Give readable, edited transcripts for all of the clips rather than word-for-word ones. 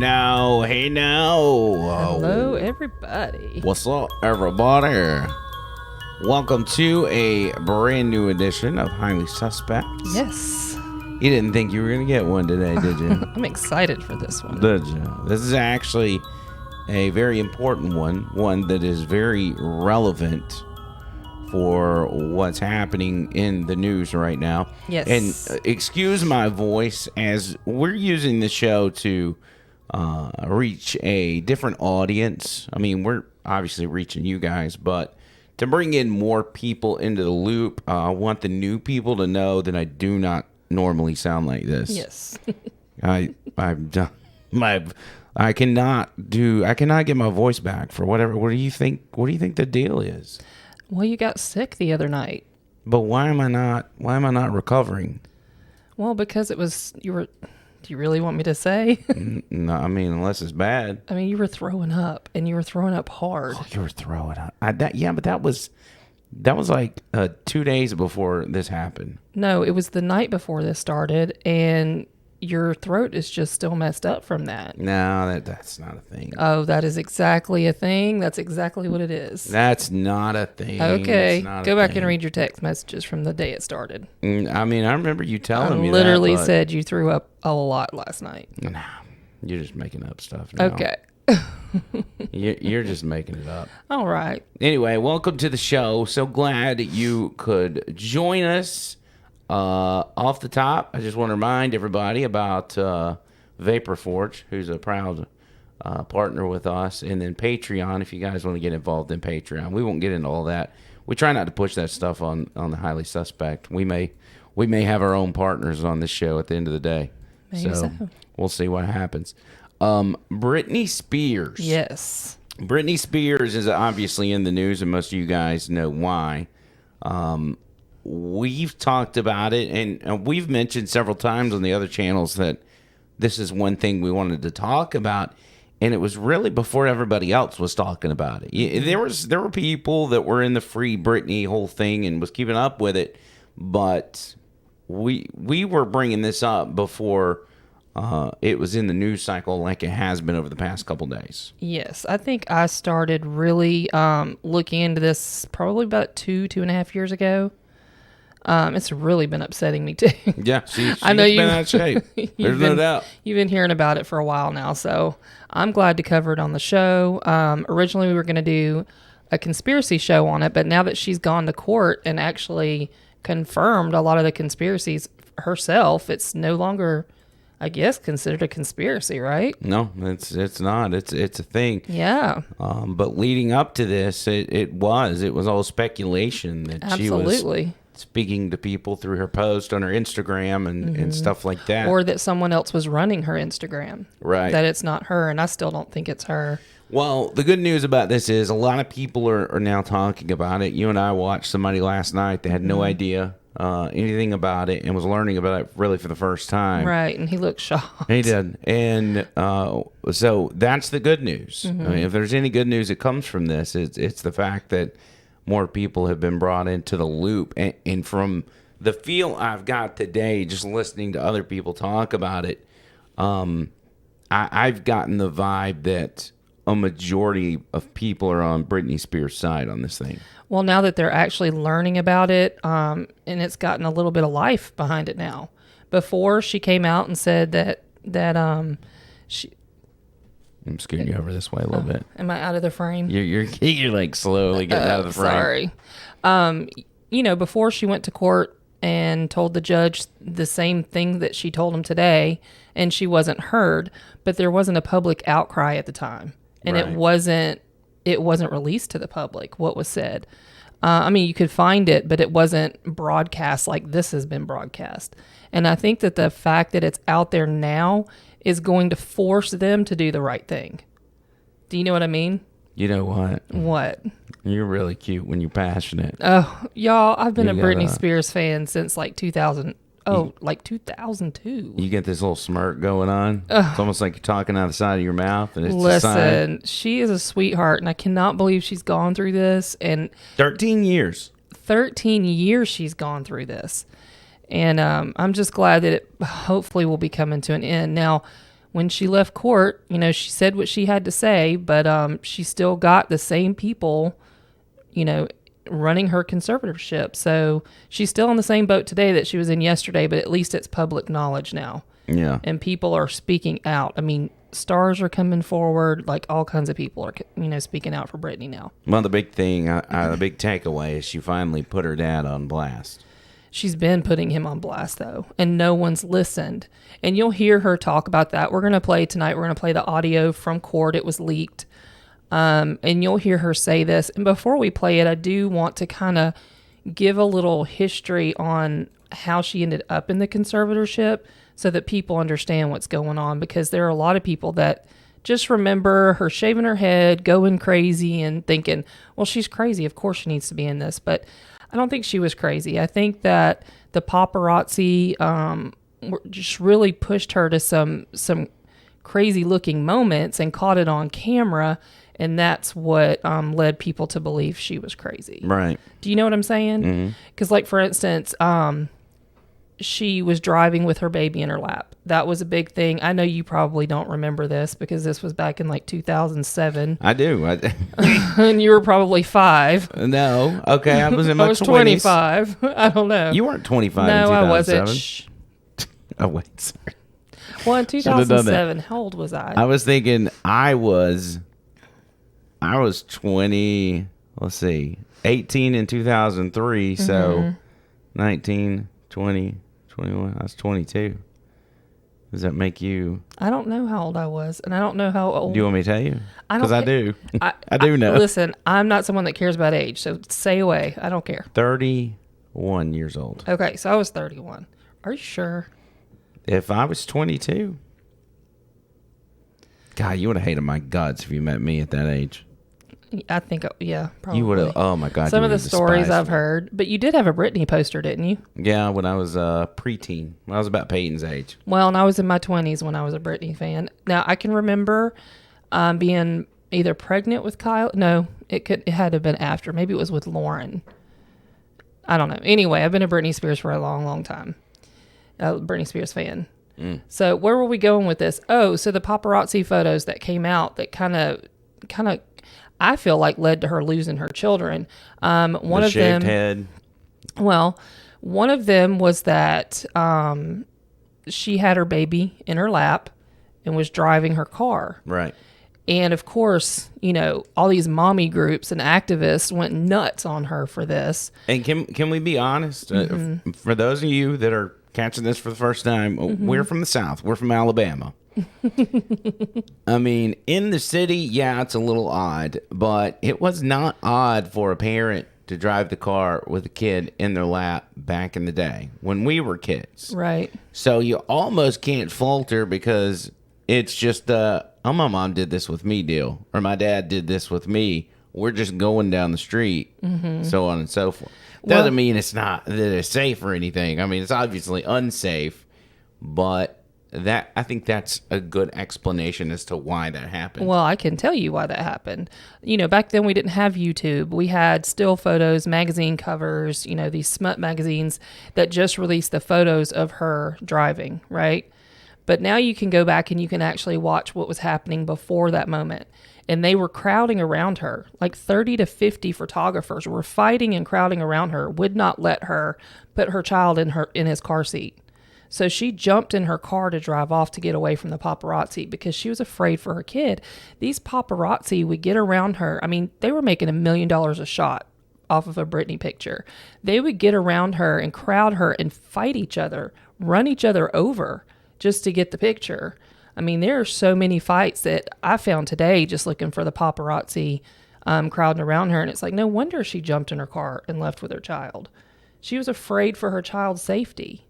now, hey now. Hello, everybody. What's up, everybody? Welcome to a brand new edition of Highly Suspect. Yes. You didn't think you were going to get one today, did you? I'm excited for this one. Did you? This is actually a very important one that is very relevant for what's happening in the news right now. Yes. And excuse my voice, as we're using the show to reach a different audience. I mean, we're obviously reaching you guys, but to bring in more people into the loop, I want the new people to know that I do not normally sound like this. Yes. I've done I cannot get my voice back for whatever. What do you think the deal is? Well, you got sick the other night. But why am I not recovering? Well, because do you really want me to say? No, I mean, unless it's bad. I mean, you were throwing up, and you were throwing up hard. Oh, you were throwing up. But that was like 2 days before this happened. No, it was the night before this started, and your throat is just still messed up from that. No, that's not a thing. Oh, that is exactly a thing. That's exactly what it is. That's not a thing. Okay, go back and read your text messages from the day it started. I mean, I remember you telling me that. I literally said you threw up a lot last night. Nah, you're just making up stuff now. Okay. You're just making it up. All right. Anyway, welcome to the show. So glad you could join us. Off the top, I just want to remind everybody about Vapor Forge, who's a proud partner with us, and then Patreon. If you guys want to get involved in Patreon, we won't get into all that. We try not to push that stuff on the Highly Suspect. We may have our own partners on this show at the end of the day. Maybe so. We'll see what happens. Britney Spears. Yes. Britney Spears is obviously in the news, and most of you guys know why. We've talked about it, and we've mentioned several times on the other channels that this is one thing we wanted to talk about, and it was really before everybody else was talking about it. There were people that were in the Free Britney whole thing and was keeping up with it, but we were bringing this up before it was in the news cycle like it has been over the past couple days. Yes, I think I started really looking into this probably about 2.5 years ago. It's really been upsetting me too. Yeah, I know you've been out of shape. There's no doubt. You've been hearing about it for a while now, so I'm glad to cover it on the show. Originally, we were going to do a conspiracy show on it, but now that she's gone to court and actually confirmed a lot of the conspiracies herself, it's no longer, I guess, considered a conspiracy, right? No, it's not. It's a thing. Yeah. But leading up to this, it was all speculation that Absolutely. She was speaking to people through her post on her Instagram and stuff like that. Or that someone else was running her Instagram. Right. That it's not her, and I still don't think it's her. Well, the good news about this is a lot of people are now talking about it. You and I watched somebody last night that had no idea anything about it and was learning about it really for the first time. Right, and he looked shocked. He did. And so that's the good news. I mean, if there's any good news that comes from this, it's the fact that more people have been brought into the loop. And from the feel I've got today, just listening to other people talk about it, I've gotten the vibe that a majority of people are on Britney Spears' side on this thing. Well, now that they're actually learning about it, and it's gotten a little bit of life behind it now. Before, she came out and said that she... I'm scooting you over this way a little bit. Am I out of the frame? You're like slowly getting out of the frame. Sorry. Before she went to court and told the judge the same thing that she told him today, and she wasn't heard, but there wasn't a public outcry at the time. And right. it wasn't released to the public, what was said. You could find it, but it wasn't broadcast like this has been broadcast. And I think that the fact that it's out there now is going to force them to do the right thing. Do you know what I mean? You know what? What? You're really cute when you're passionate. Oh, y'all, I've been a Britney Spears fan since like 2000. Oh, like 2002. You get this little smirk going on. It's almost like you're talking out the side of your mouth. And it's Listen, she is a sweetheart, and I cannot believe she's gone through this. And 13 years. 13 years she's gone through this. And I'm just glad that it hopefully will be coming to an end. Now, when she left court, she said what she had to say, but she still got the same people, running her conservatorship. So she's still in the same boat today that she was in yesterday, but at least it's public knowledge now. Yeah. And people are speaking out. I mean, stars are coming forward. Like, all kinds of people are, speaking out for Britney now. Well, the big thing, the big takeaway is she finally put her dad on blast. She's been putting him on blast, though, and no one's listened. And you'll hear her talk about that. We're going to play tonight. We're going to play the audio from court. It was leaked. And you'll hear her say this. And before we play it, I do want to kind of give a little history on how she ended up in the conservatorship so that people understand what's going on, because there are a lot of people that just remember her shaving her head, going crazy, and thinking, well, she's crazy. Of course she needs to be in this. But I don't think she was crazy. I think that the paparazzi just really pushed her to some crazy looking moments and caught it on camera. And that's what led people to believe she was crazy. Right. Do you know what I'm saying? Because, like, for instance, she was driving with her baby in her lap. That was a big thing. I know you probably don't remember this because this was back in, like, 2007. I do. And you were probably 5. No. Okay, I was in my 20s. I was 25. I don't know. You weren't 25 in No, 2007. I wasn't. Shh. Oh, wait. Sorry. Well, in 2007, how old was I? I was thinking I was 20, let's see, 18 in 2003, so 19, 20, 21, I was 22. Does that make you... I don't know how old I was, and I don't know how old... Do you want me to tell you? Because I do. I do I know. Listen, I'm not someone that cares about age, so say away. I don't care. 31 years old. Okay, so I was 31. Are you sure? If I was 22... God, you would have hated my guts if you met me at that age. I think, yeah, probably. You would have, oh my God. Some of the stories I've heard. But you did have a Britney poster, didn't you? Yeah, when I was a preteen. When I was about Peyton's age. Well, and I was in my 20s when I was a Britney fan. Now, I can remember being either pregnant with Kyle. No, it had to have been after. Maybe it was with Lauren. I don't know. Anyway, I've been a Britney Spears for a long, long time. A Britney Spears fan. So where were we going with this? Oh, so the paparazzi photos that came out that kind of I feel like led to her losing her children. One the of shaved them, head. Well, one of them was that she had her baby in her lap and was driving her car. Right. And of course, all these mommy groups and activists went nuts on her for this. And can we be honest? For those of you that are catching this for the first time, we're from the South. We're from Alabama. I mean, in the city, yeah, it's a little odd, but it was not odd for a parent to drive the car with a kid in their lap back in the day when we were kids. Right. So you almost can't falter because it's just oh, my mom did this with me deal, or my dad did this with me. We're just going down the street, so on and so forth. Doesn't mean it's not that it's safe or anything. I mean, it's obviously unsafe, but I think that's a good explanation as to why that happened. Well, I can tell you why that happened. Back then we didn't have YouTube. We had still photos, magazine covers, these smut magazines that just released the photos of her driving, right? But now you can go back and you can actually watch what was happening before that moment. And they were crowding around her. Like 30 to 50 photographers were fighting and crowding around her, would not let her put her child in his car seat. So she jumped in her car to drive off to get away from the paparazzi because she was afraid for her kid. These paparazzi would get around her. I mean, they were making $1 million a shot off of a Britney picture. They would get around her and crowd her and fight each other, run each other over just to get the picture. I mean, there are so many fights that I found today just looking for the paparazzi crowding around her. And it's like, no wonder she jumped in her car and left with her child. She was afraid for her child's safety,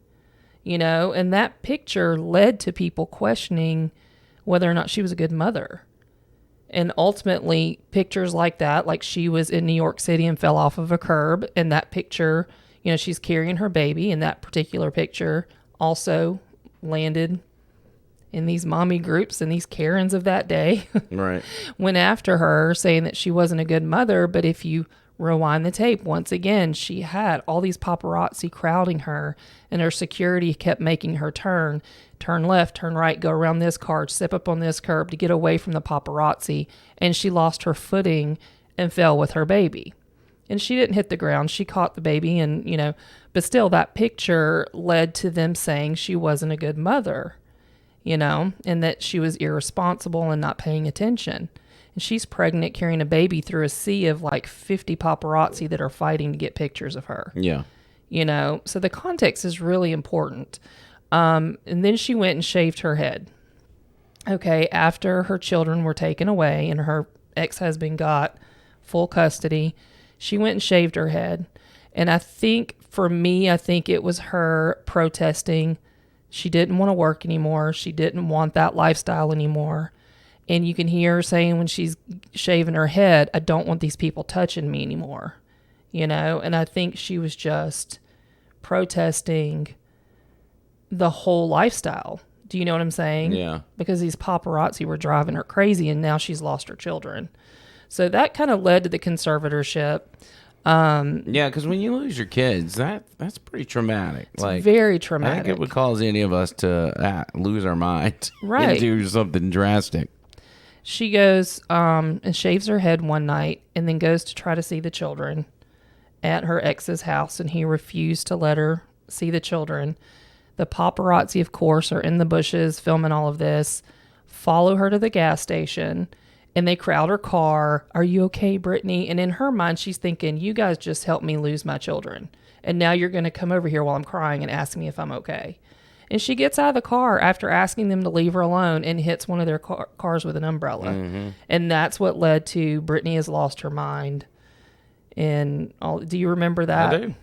and that picture led to people questioning whether or not she was a good mother. And ultimately, pictures like that, like she was in New York City and fell off of a curb, and that picture, she's carrying her baby, and that particular picture also landed in these mommy groups and these Karens of that day. Right. Went after her saying that she wasn't a good mother. But if you rewind the tape. Once again, she had all these paparazzi crowding her, and her security kept making her turn left, turn right, go around this car, step up on this curb to get away from the paparazzi. And she lost her footing and fell with her baby. And she didn't hit the ground. She caught the baby and, but still that picture led to them saying she wasn't a good mother, and that she was irresponsible and not paying attention. And she's pregnant, carrying a baby through a sea of like 50 paparazzi that are fighting to get pictures of her. Yeah. So the context is really important. And then she went and shaved her head. Okay, after her children were taken away and her ex-husband got full custody, she went and shaved her head. And I think it was her protesting. She didn't want to work anymore. She didn't want that lifestyle anymore. And you can hear her saying when she's shaving her head, I don't want these people touching me anymore. And I think she was just protesting the whole lifestyle. Do you know what I'm saying? Yeah. Because these paparazzi were driving her crazy, and now she's lost her children. So that kind of led to the conservatorship. Yeah, because when you lose your kids, that's pretty traumatic. It's very traumatic. I think it would cause any of us to lose our minds Right. and do something drastic. She goes and shaves her head one night and then goes to try to see the children at her ex's house, and he refused to let her see the children. The paparazzi, of course, are in the bushes filming all of this, follow her to the gas station, and they crowd her car. Are you okay, Britney? And in her mind, she's thinking, you guys just helped me lose my children. And now you're going to come over here while I'm crying and ask me if I'm okay. And she gets out of the car after asking them to leave her alone and hits one of their cars with an umbrella. Mm-hmm. And that's what led to Britney has lost her mind. And do you remember that? I do.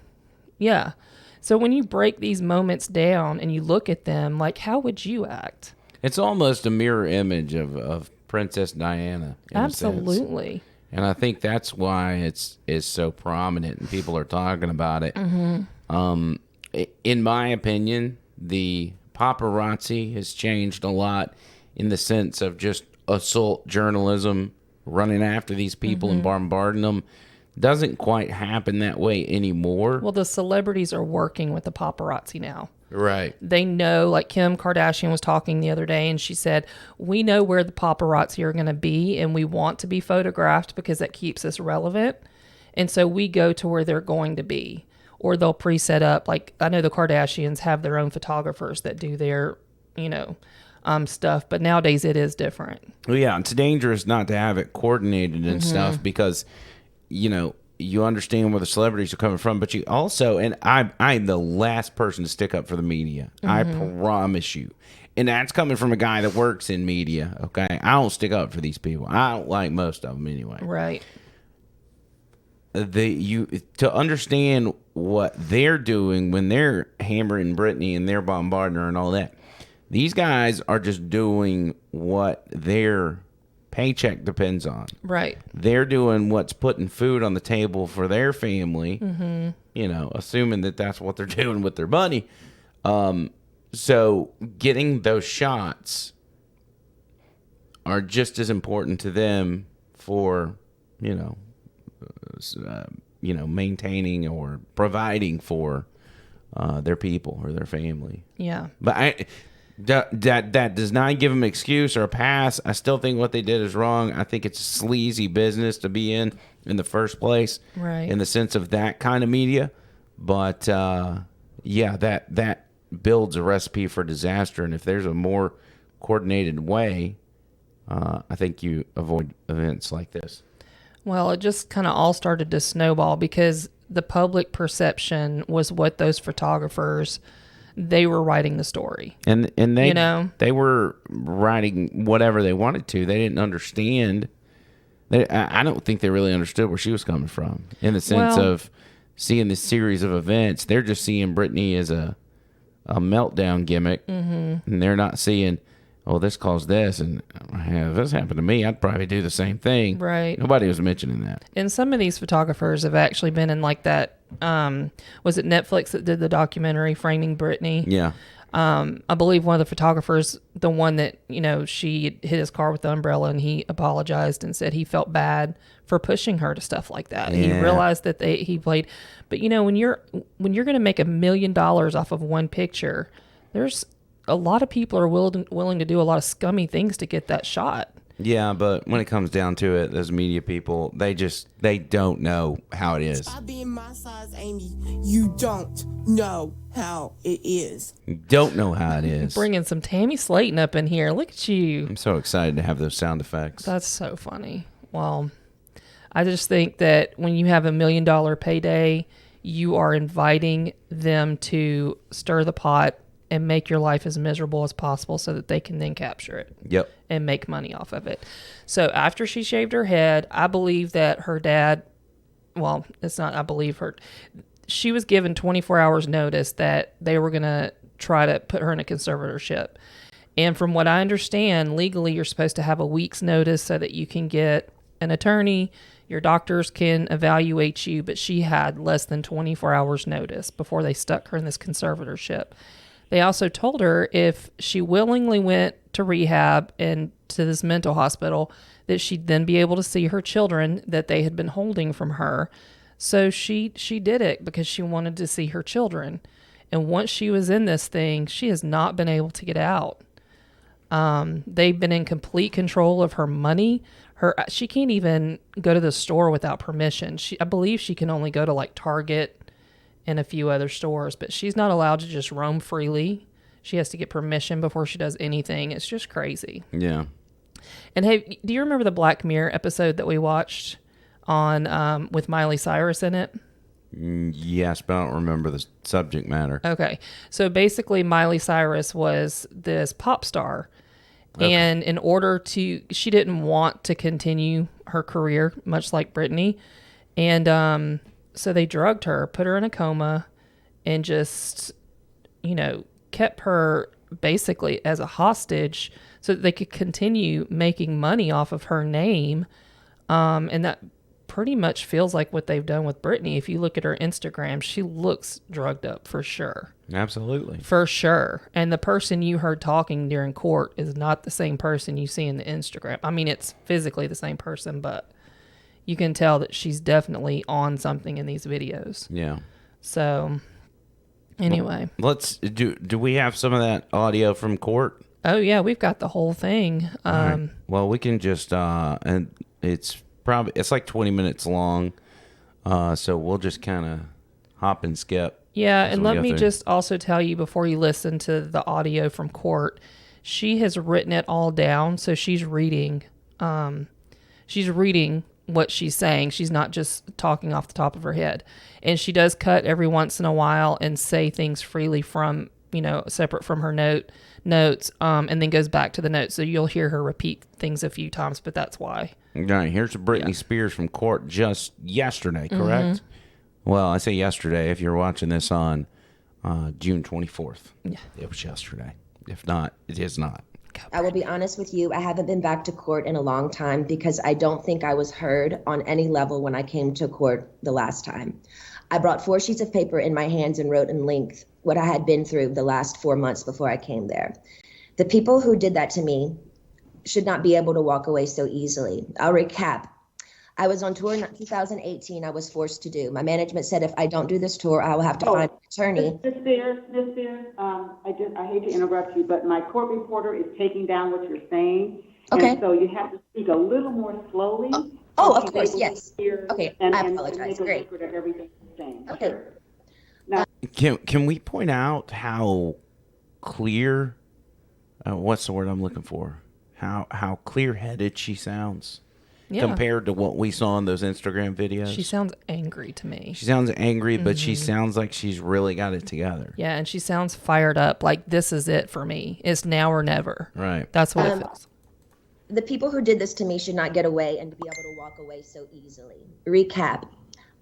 Yeah. So when you break these moments down and you look at them, like, how would you act? It's almost a mirror image of Princess Diana. Absolutely. And I think that's why it's so prominent and people are talking about it. Mm-hmm. In my opinion, the paparazzi has changed a lot in the sense of just assault journalism, running after these people and bombarding them. Doesn't quite happen that way anymore. Well, the celebrities are working with the paparazzi now. Right. They know, like Kim Kardashian was talking the other day, and she said, we know where the paparazzi are going to be, and we want to be photographed because that keeps us relevant. And so we go to where they're going to be. Or they'll pre-set up, like I know the Kardashians have their own photographers that do their, stuff. But nowadays it is different. Well, yeah, it's dangerous not to have it coordinated and stuff because, you understand where the celebrities are coming from, but you also, and I'm the last person to stick up for the media. I promise you. And that's coming from a guy that works in media, okay? I don't stick up for these people. I don't like most of them anyway. Right. To understand what they're doing when they're hammering Britney and they're bombarding her and all that, these guys are just doing what their paycheck depends on. Right. They're doing what's putting food on the table for their family, assuming that that's what they're doing with their money. So getting those shots are just as important to them for, maintaining or providing for their people or their family. Yeah. But that does not give them an excuse or a pass. I still think what they did is wrong. I think it's a sleazy business to be in the first place. Right. In the sense of that kind of media. But, that builds a recipe for disaster. And if there's a more coordinated way, I think you avoid events like this. Well, it just kind of all started to snowball because the public perception was what those photographers, they were writing the story. And they they were writing whatever they wanted to. They didn't understand. I don't think they really understood where she was coming from in the sense of seeing this series of events. They're just seeing Britney as a meltdown gimmick, and they're not seeing, this caused this, and if this happened to me, I'd probably do the same thing. Right. Nobody was mentioning that. And some of these photographers have actually been in like that, was it Netflix that did the documentary Framing Britney? Yeah. I believe one of the photographers, the one that, she hit his car with the umbrella, and he apologized and said he felt bad for pushing her to stuff like that. Yeah. He realized that he played, but when you're going to make $1 million off of one picture, there's a lot of people are willing to do a lot of scummy things to get that shot. Yeah, but when it comes down to it, those media people, they don't know how it is. By being my size, Amy, you don't know how it is. You don't know how it is. Bringing some Tammy Slayton up in here. Look at you. I'm so excited to have those sound effects. That's so funny. Well, I just think that when you have $1 million payday, you are inviting them to stir the pot and make your life as miserable as possible so that they can then capture it. Yep. And make money off of it. So after she shaved her head, I believe that her dad, well, it's not, I believe her, she was given 24 hours notice that they were going to try to put her in a conservatorship. And from what I understand, legally, you're supposed to have a week's notice so that you can get an attorney, your doctors can evaluate you, but she had less than 24 hours notice before they stuck her in this conservatorship. They also told her if she willingly went to rehab and to this mental hospital, that she'd then be able to see her children that they had been holding from her. So she did it because she wanted to see her children. And once she was in this thing, she has not been able to get out. They've been in complete control of her money. She can't even go to the store without permission. I believe she can only go to like Target and a few other stores, but she's not allowed to just roam freely. She has to get permission before she does anything. It's just crazy. Yeah. And hey, do you remember the Black Mirror episode that we watched on with Miley Cyrus in it? Yes, but I don't remember the subject matter. Okay. So basically Miley Cyrus was this pop star. Okay. And in order she didn't want to continue her career, much like Britney. And so they drugged her, put her in a coma, and just, kept her basically as a hostage so that they could continue making money off of her name. And that pretty much feels like what they've done with Britney. If you look at her Instagram, she looks drugged up for sure. Absolutely. For sure. And the person you heard talking during court is not the same person you see in the Instagram. I mean, it's physically the same person, but you can tell that she's definitely on something in these videos. Yeah. So, anyway. Well, do we have some of that audio from court? Oh, yeah, we've got the whole thing. Right. Well, we can just, and it's like 20 minutes long, so we'll just kind of hop and skip. Yeah, and let me just also tell you before you listen to the audio from court, she has written it all down, so she's reading what she's saying. She's not just talking off the top of her head. And she does cut every once in a while and say things freely from, separate from her notes, and then goes back to the notes. So you'll hear her repeat things a few times, but that's why. All right, here's Britney Spears from court just yesterday, correct? Mm-hmm. Well, I say yesterday. If you're watching this on June 24th, yeah, it was yesterday. If not, it is not. I will be honest with you. I haven't been back to court in a long time because I don't think I was heard on any level when I came to court the last time. I brought 4 sheets of paper in my hands and wrote in length what I had been through the last 4 months before I came there. The people who did that to me should not be able to walk away so easily. I'll recap. I was on tour in 2018. I was forced to do. My management said if I don't do this tour, I will have to find an attorney. Miss Spears, I hate to interrupt you, but my court reporter is taking down what you're saying. Okay. And so you have to speak a little more slowly. Of course, yes. Okay, I apologize. Great. Of everything you're saying. Okay. Sure. Now, can we point out how clear? What's the word I'm looking for? How clear-headed she sounds. Yeah. Compared to what we saw in those Instagram videos. She sounds angry to me. She sounds angry, but she sounds like she's really got it together. Yeah, and she sounds fired up, like this is it for me. It's now or never. Right. That's what it feels. The people who did this to me should not get away and be able to walk away so easily. Recap.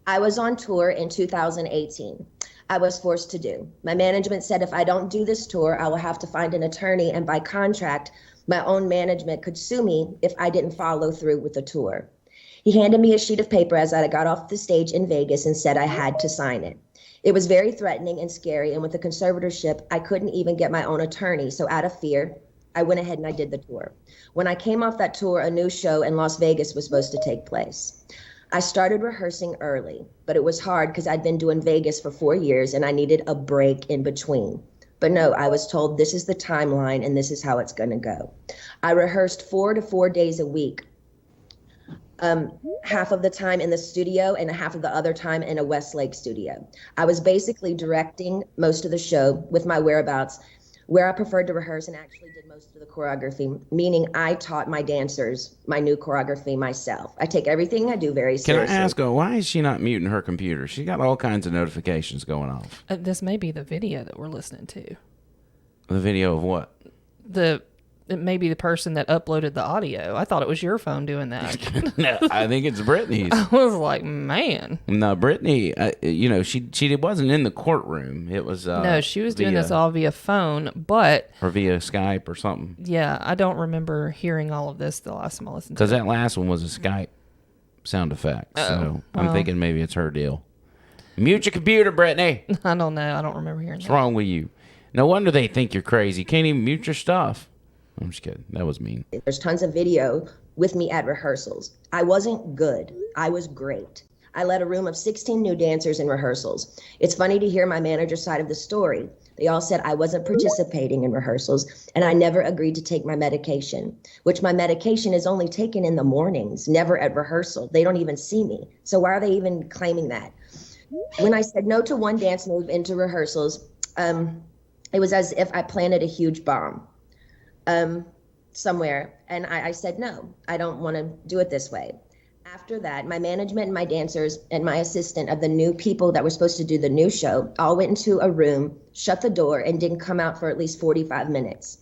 I was on tour in 2018. I was forced to do. My management said if I don't do this tour, I will have to find an attorney, and by contract, my own management could sue me if I didn't follow through with the tour. He handed me a sheet of paper as I got off the stage in Vegas and said I had to sign it. It was very threatening and scary, and with the conservatorship, I couldn't even get my own attorney. So out of fear, I went ahead and I did the tour. When I came off that tour, a new show in Las Vegas was supposed to take place. I started rehearsing early, but it was hard because I'd been doing Vegas for 4 years and I needed a break in between. But no, I was told this is the timeline and this is how it's going to go. I rehearsed 4 to 4 days a week. Half of the time in the studio and half of the other time in a Westlake studio. I was basically directing most of the show with my whereabouts, where I preferred to rehearse, and actually did most of the choreography, meaning I taught my dancers my new choreography myself. I take everything I do very Can seriously. I ask her, why is she not muting her computer? She got all kinds of notifications going off. This may be the video that we're listening to. The video of what? It may be the person that uploaded the audio. I thought it was your phone doing that. No, I think it's Britney's. I was like, man. No, Britney, she wasn't in the courtroom. It was No, she was doing this all via phone, but or via Skype or something. yeah, I don't remember hearing all of this the last time I listened to Because it. that last one was a Skype sound effect. So I'm thinking maybe it's her deal. Mute your computer, Britney. I don't know. I don't remember hearing What's that. wrong with you? No wonder they think you're crazy. You can't even mute your stuff. I'm just kidding. That was mean. There's tons of video with me at rehearsals. I wasn't good. I was great. I led a room of 16 new dancers in rehearsals. It's funny to hear my manager's side of the story. They all said I wasn't participating in rehearsals and I never agreed to take my medication, which my medication is only taken in the mornings, never at rehearsal. They don't even see me. So why are they even claiming that? When I said no to one dance move into rehearsals, it was as if I planted a huge bomb. Somewhere. And I said, no, I don't want to do it this way. After that, my management and my dancers and my assistant of the new people that were supposed to do the new show all went into a room, shut the door, and didn't come out for at least 45 minutes.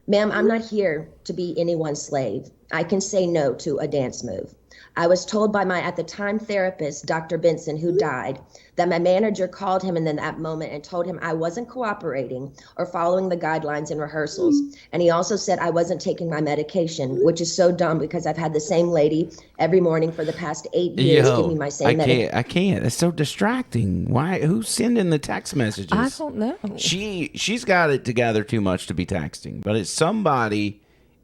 Ma'am, I'm not here to be anyone's slave. I can say no to a dance move. I was told by my, at the time, therapist, Dr. Benson, who died, that my manager called him in that moment and told him I wasn't cooperating or following the guidelines in rehearsals. And he also said I wasn't taking my medication, which is so dumb because I've had the same lady every morning for the past 8 years give me my same medication. I can't. It's so distracting. Why? Who's sending the text messages? I don't know. She's got it together too much to be texting, but it's somebody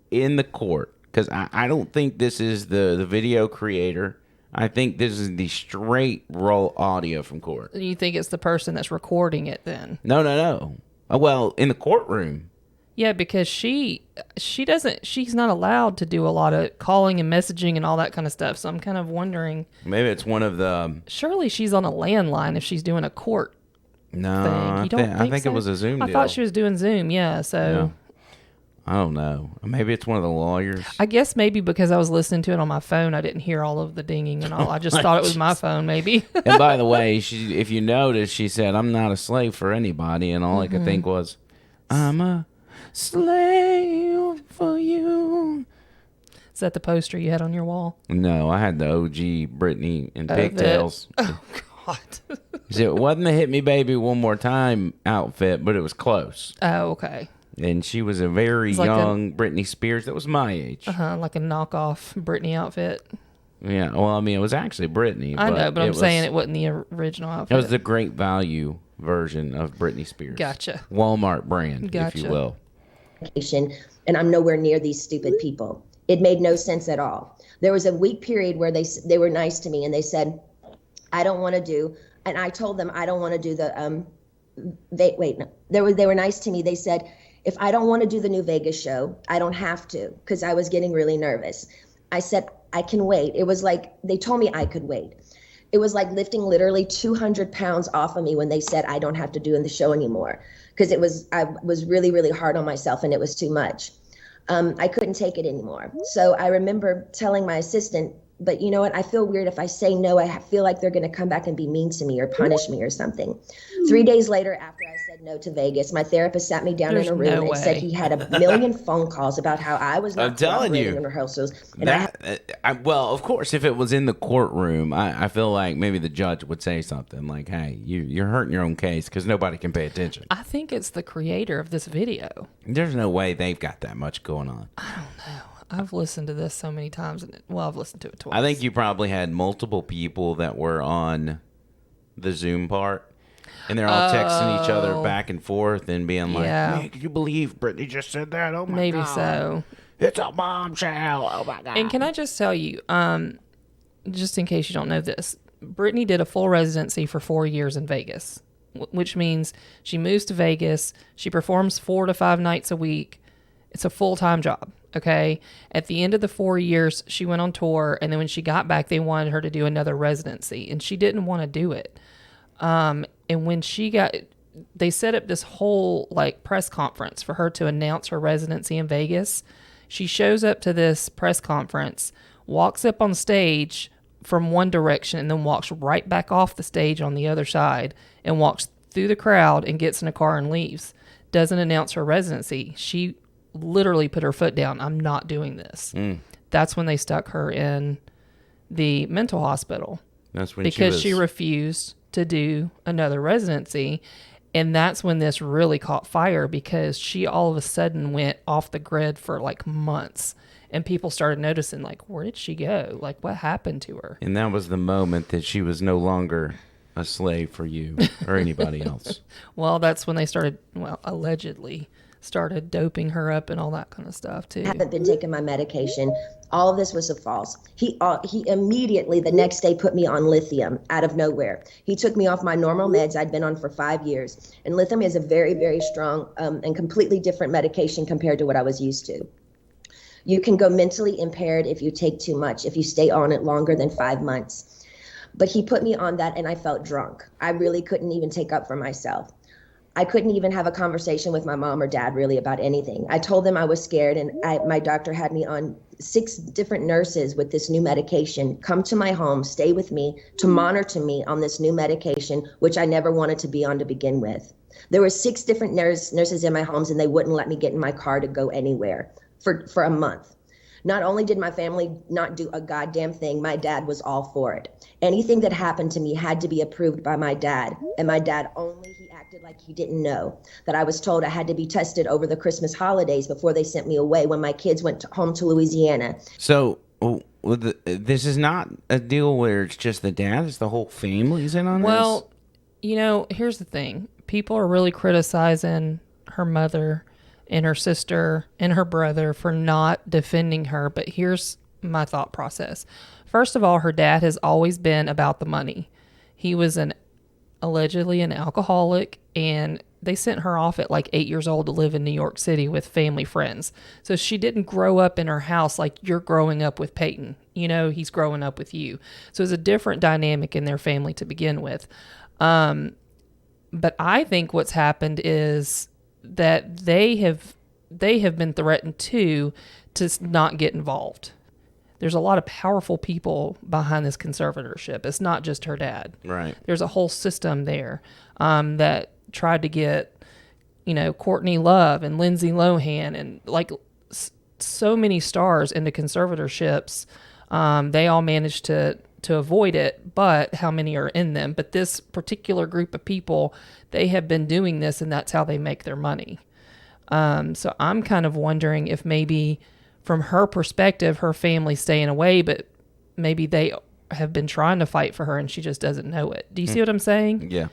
in the court. Because I don't think this is the video creator. I think this is the straight raw audio from court. You think it's the person that's recording it then? No. Well, in the courtroom. Yeah, because she's not allowed to do a lot of calling and messaging and all that kind of stuff. So I'm kind of wondering. Maybe it's one of the. Surely she's on a landline if she's doing a court No, thing. You don't I think so? it was a Zoom deal. I thought she was doing Zoom, yeah. So. Yeah. I don't know. Maybe it's one of the lawyers. I guess maybe because I was listening to it on my phone, I didn't hear all of the dinging and all. I just thought it was my phone, maybe. And by the way, if you notice, she said, "I'm not a slave for anybody," and all I could think was, "I'm a slave for you." Is that the poster you had on your wall? No, I had the OG Britney and pigtails. Oh, God. It wasn't the "Hit Me Baby One More Time" outfit, but it was close. Oh, okay. And she was a very like young Britney Spears that was my age. Like a knockoff Britney outfit. Yeah, well, I mean, it was actually Britney. I know, but I'm saying it was. wasn't the original outfit. It was the great value version of Britney Spears. Gotcha. Walmart brand, if you will. And I'm nowhere near these stupid people. It made no sense at all. There was a week period where they were nice to me and they said, I don't want to do, and I told them I don't want to do the, they were nice to me. They said, if I don't want to do the new Vegas show, I don't have to, because I was getting really nervous. I said, I can wait. It was like, they told me I could wait. It was like lifting literally 200 pounds off of me when they said I don't have to do the show anymore, because I was really, really hard on myself and it was too much. I couldn't take it anymore. So I remember telling my assistant, but you know what? I feel weird if I say no. I feel like they're going to come back and be mean to me or punish me or something. 3 days later, after I said no to Vegas, my therapist sat me down in a room and said he had a million phone calls about how I was not cooperating in rehearsals. And well, of course, if it was in the courtroom, I feel like maybe the judge would say something like, hey, you're hurting your own case because nobody can pay attention. I think it's the creator of this video. There's no way they've got that much going on. I don't know. I've listened to this so many times. I've listened to it twice. I think you probably had multiple people that were on the Zoom part. And they're all texting each other back and forth and being like, Yeah. man, can you believe Britney just said that? Oh, my Maybe God. so. It's a bombshell. Oh, my God. And can I just tell you, just in case you don't know this, Brittany did a full residency for 4 years in Vegas, which means she moves to Vegas. She performs 4 to 5 nights a week. It's a full-time job, okay? At the end of the 4 years, she went on tour, and then when she got back, they wanted her to do another residency, and she didn't want to do it. And when they set up this whole like press conference for her to announce her residency in Vegas. She shows up to this press conference, walks up on stage from one direction and then walks right back off the stage on the other side and walks through the crowd and gets in a car and leaves. Doesn't announce her residency. She literally put her foot down. I'm not doing this. That's when they stuck her in the mental hospital. That's when because she refused to do another residency. And that's when this really caught fire because she all of a sudden went off the grid for like months. And people started noticing, like, where did she go? Like, what happened to her? And that was the moment that she was no longer a slave for you or anybody else. Well, that's when they started, allegedly started doping her up and all that kind of stuff, too. I haven't been taking my medication. All of this was a false. He immediately the next day put me on lithium out of nowhere. He took me off my normal meds I'd been on for 5 years. And lithium is a very, very strong and completely different medication compared to what I was used to. You can go mentally impaired if you take too much, if you stay on it longer than 5 months. But he put me on that and I felt drunk. I really couldn't even take up for myself. I couldn't even have a conversation with my mom or dad really about anything. I told them I was scared and my doctor had me on 6 different nurses with this new medication come to my home, stay with me, to monitor me on this new medication, which I never wanted to be on to begin with. There were 6 different nurses in my homes and they wouldn't let me get in my car to go anywhere for a month. Not only did my family not do a goddamn thing, my dad was all for it. Anything that happened to me had to be approved by my dad, and my dad he acted like he didn't know that I was told I had to be tested over the Christmas holidays before they sent me away when my kids went home to Louisiana. So this is not a deal where it's just the dad, it's the whole family's in on this? Well, here's the thing. People are really criticizing her mother and her sister and her brother for not defending her. But here's my thought process. First of all, her dad has always been about the money. He was allegedly an alcoholic, and they sent her off at like 8 years old to live in New York City with family friends. So she didn't grow up in her house like you're growing up with Peyton. He's growing up with you. So it's a different dynamic in their family to begin with. But I think what's happened is that they have been threatened to not get involved. There's a lot of powerful people behind this conservatorship. It's not just her dad. Right. There's a whole system there that tried to get, Courtney Love and Lindsay Lohan and like so many stars into conservatorships. They all managed to avoid it, but how many are in them? But this particular group of people, they have been doing this, and that's how they make their money. So I'm kind of wondering if maybe from her perspective, her family's staying away, but maybe they have been trying to fight for her and she just doesn't know it. Do you see what I'm saying? Yeah.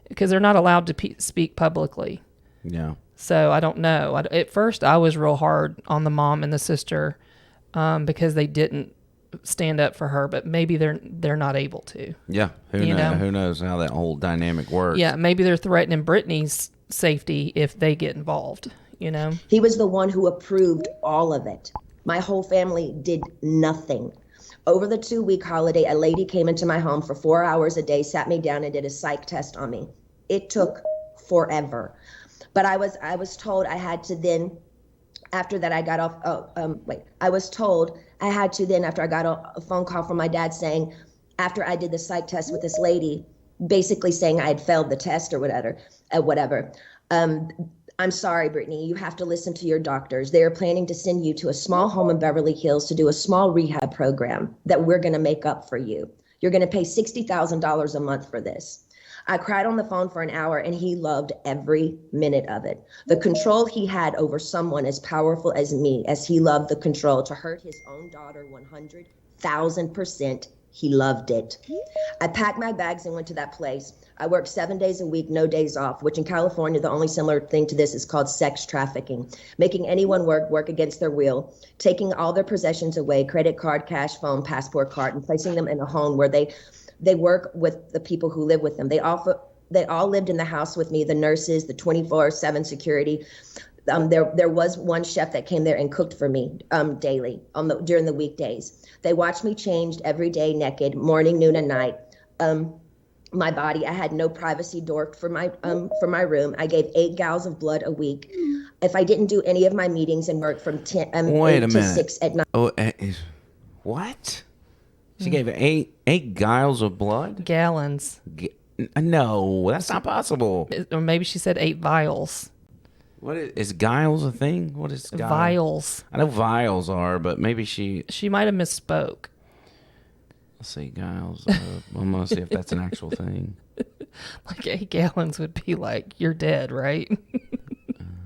Because they're not allowed to speak publicly. Yeah. So I don't know. At first, I was real hard on the mom and the sister because they didn't stand up for her, but maybe they're not able to. Yeah. Who knows how that whole dynamic works? Yeah, maybe they're threatening Britney's safety if they get involved, He was the one who approved all of it. My whole family did nothing. Over the 2-week holiday, a lady came into my home for 4 hours a day, sat me down and did a psych test on me. It took forever. But I was told I had to then, after that I got off, I was told I had to then, after I got a phone call from my dad saying, after I did the psych test with this lady, basically saying I had failed the test or whatever. I'm sorry, Britney, you have to listen to your doctors. They are planning to send you to a small home in Beverly Hills to do a small rehab program that we're going to make up for you. You're going to pay $60,000 a month for this. I cried on the phone for an hour and he loved every minute of it. The control he had over someone as powerful as me, as he loved the control to hurt his own daughter 100,000%, He loved it. I packed my bags and went to that place. I worked 7 days a week, no days off, which in California, the only similar thing to this is called sex trafficking, making anyone work against their will, taking all their possessions away, credit card, cash, phone, passport card, and placing them in a home where they work with the people who live with them. They all lived in the house with me, the nurses, the 24/7 security. There was one chef that came there and cooked for me daily during the weekdays. They watched me changed every day, naked, morning, noon, and night. My body, I had no privacy door for my room. I gave 8 gallons of blood a week. If I didn't do any of my meetings and work from 8 to 6 at night. Oh, what? She gave 8 gallons of blood? Gallons. No, that's not possible. Or maybe she said 8 vials. What is vials a thing? What is vials? Vials. I know vials are, but maybe she might have misspoke. Let's see, Giles. I'm gonna see if that's an actual thing. Like 8 gallons would be like you're dead, right?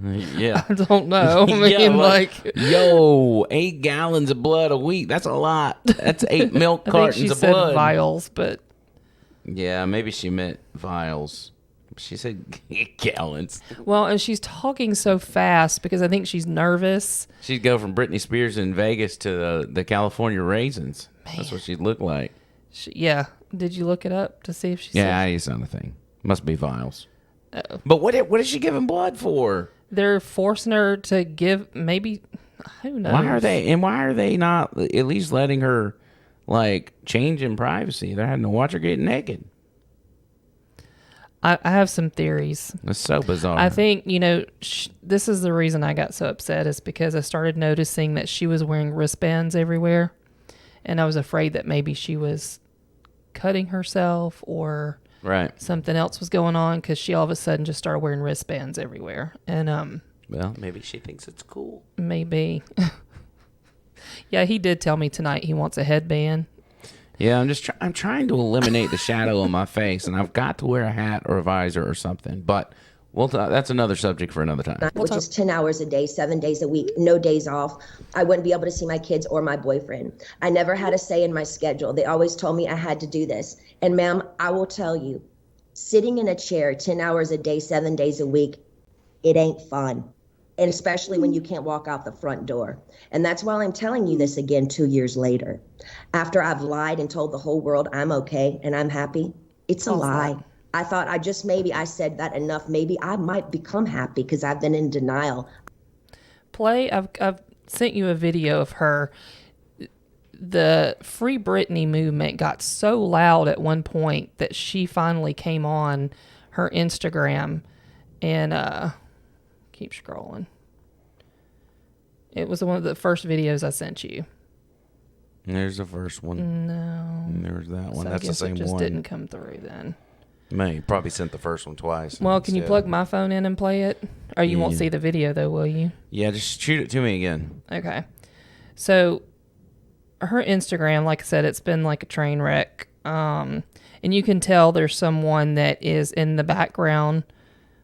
Yeah. I don't know. I mean, yo, 8 gallons of blood a week. That's a lot. That's 8 milk cartons she of said blood. Vials, but yeah, maybe she meant vials. She said gallons. Well, and she's talking so fast because I think she's nervous. She'd go from Britney Spears in Vegas to the California Raisins. Man. That's what she'd look like. Yeah. Did you look it up to see if she Yeah, it's not a thing. Must be vials. Oh. But what is she giving blood for? They're forcing her to give, maybe, who knows? Why are they not at least letting her, like, change in privacy? They're having to watch her get naked. I have some theories. That's so bizarre. I think, this is the reason I got so upset is because I started noticing that she was wearing wristbands everywhere. And I was afraid that maybe she was cutting herself or something else was going on because she all of a sudden just started wearing wristbands everywhere. And well, maybe she thinks it's cool. Maybe. Yeah, he did tell me tonight he wants a headband. Yeah, I'm trying to eliminate the shadow on my face, and I've got to wear a hat or a visor or something. But that's another subject for another time. Which is 10 hours a day, 7 days a week, no days off. I wouldn't be able to see my kids or my boyfriend. I never had a say in my schedule. They always told me I had to do this. And ma'am, I will tell you, sitting in a chair 10 hours a day, 7 days a week, it ain't fun. And especially when you can't walk out the front door. And that's why I'm telling you this again 2 years later. After I've lied and told the whole world I'm okay and I'm happy, it's a lie. I thought I said that enough. Maybe I might become happy because I've been in denial. I've sent you a video of her. The Free Britney movement got so loud at one point that she finally came on her Instagram and keep scrolling. It was one of the first videos I sent you. There's the first one. No. And there's that one. So That's the same one. It just didn't come through then. Man, you probably sent the first one twice. Well, can you plug my phone in and play it? Or you won't see the video though, will you? Yeah, just shoot it to me again. Okay. So her Instagram, like I said, it's been like a train wreck. And you can tell there's someone that is in the background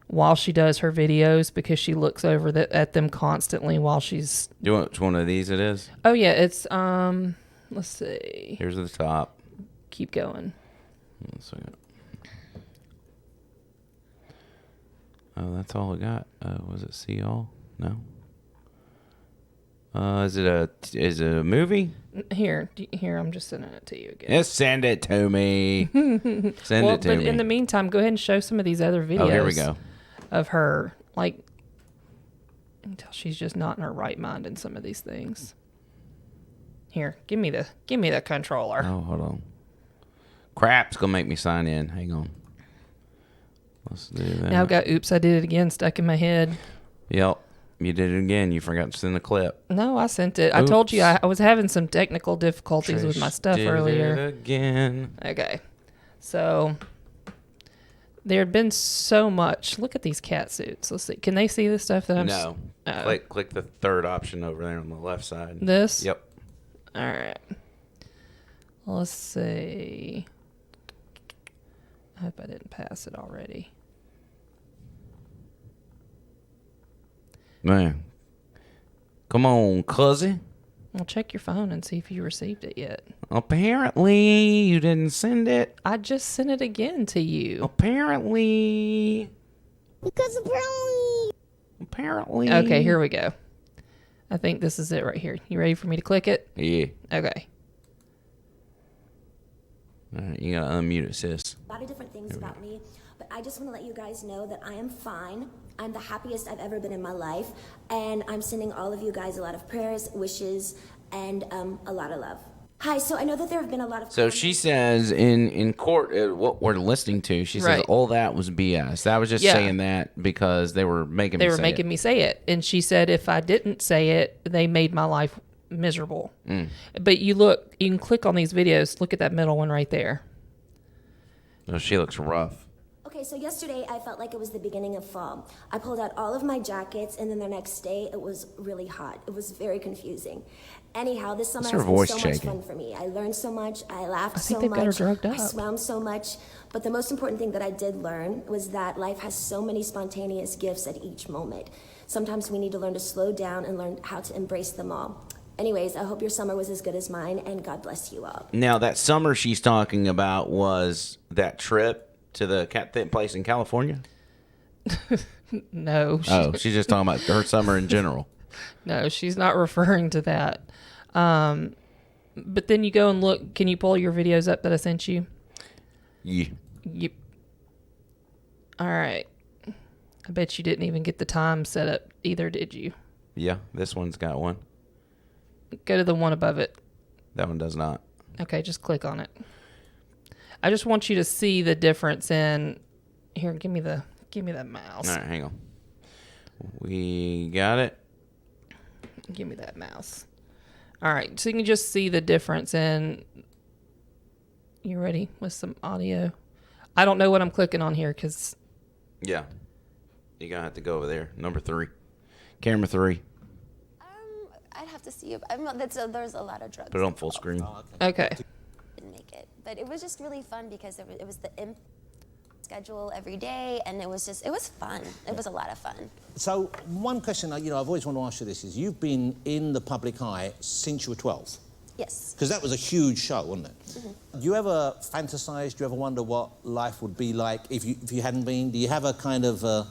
while she does her videos because she looks over at them constantly while she's... Do you want which one of these it is? Oh, yeah. It's, let's see. Here's the top. Keep going. 1 second. Oh, that's all it got. Was it see all? No. Is it a movie? Here, I'm just sending it to you again. Just send it to me. Send it to me. But in the meantime, go ahead and show some of these other videos. Oh, here we go. Of her, like, until she's just not in her right mind in some of these things. Here, give me the controller. Oh, hold on. Crap's gonna make me sign in. Hang on. Let's do that. Now I've got oops, I did it again stuck in my head. Yep. You did it again. You forgot to send the clip. No, I sent it. Oops. I told you I was having some technical difficulties with my stuff earlier. Did it again. Okay. So there had been so much. Look at these cat suits. Let's see. Can they see the stuff that I'm... No. Click the third option over there on the left side. This? Yep. All right. Let's see. I hope I didn't pass it already. Man. Come on, cousin. Well, check your phone and see if you received it yet. Apparently, you didn't send it. I just sent it again to you. Apparently. Because Apparently. Okay, here we go. I think this is it right here. You ready for me to click it? Yeah. Okay. All right, you gotta unmute it, sis. a lot of different things about me, but I just want to let you guys know that I am fine. I'm the happiest I've ever been in my life, and I'm sending all of you guys a lot of prayers, wishes, and a lot of love. Hi, so I know that there have been a lot of... So she says in court, what we're listening to, she says Right. all that was BS. That was just Yeah. saying that because they were making me They were say making it. me say it. And she said if I didn't say it, they made my life miserable. But you can click on these videos. Look at that middle one right there. Oh, she looks rough. Okay, so yesterday I felt like it was the beginning of fall. I pulled out all of my jackets, and then the next day it was really hot. It was very confusing. Anyhow, this summer What's has her been voice so much shaking? fun for me. I learned so much. I laughed I think so they've got her much. drugged I up. swam so much. But the most important thing that I did learn was that life has so many spontaneous gifts at each moment. Sometimes we need to learn to slow down and learn how to embrace them all. Anyways, I hope your summer was as good as mine, and God bless you all. Now, that summer she's talking about was that trip to the place in California? No. Oh, she's just talking about her summer in general. No, she's not referring to that. But then you go and look. Can you pull your videos up that I sent you? Yeah. Yep. All right. I bet you didn't even get the time set up either, did you? Yeah, this one's got one. Go to the one above it. That one does not. Okay, just click on it. I just want you to see the difference in here. Give me the mouse. All right, hang on. We got it. Give me that mouse. All right, so you can just see the difference in. You ready with some audio? I don't know what I'm clicking on here because Yeah. You're going to have to go over there. Number 3. Camera 3. I'd have to see you. There's a lot of drugs. Put it on full screen. okay. Didn't make it, but it was just really fun because it was the schedule every day, and it was fun. It was a lot of fun. So one question, I've always wanted to ask you this is, you've been in the public eye since you were 12? Yes. Because that was a huge show, wasn't it? Mm-hmm. Do you ever fantasize, do you ever wonder what life would be like if you hadn't been? Do you have a kind of...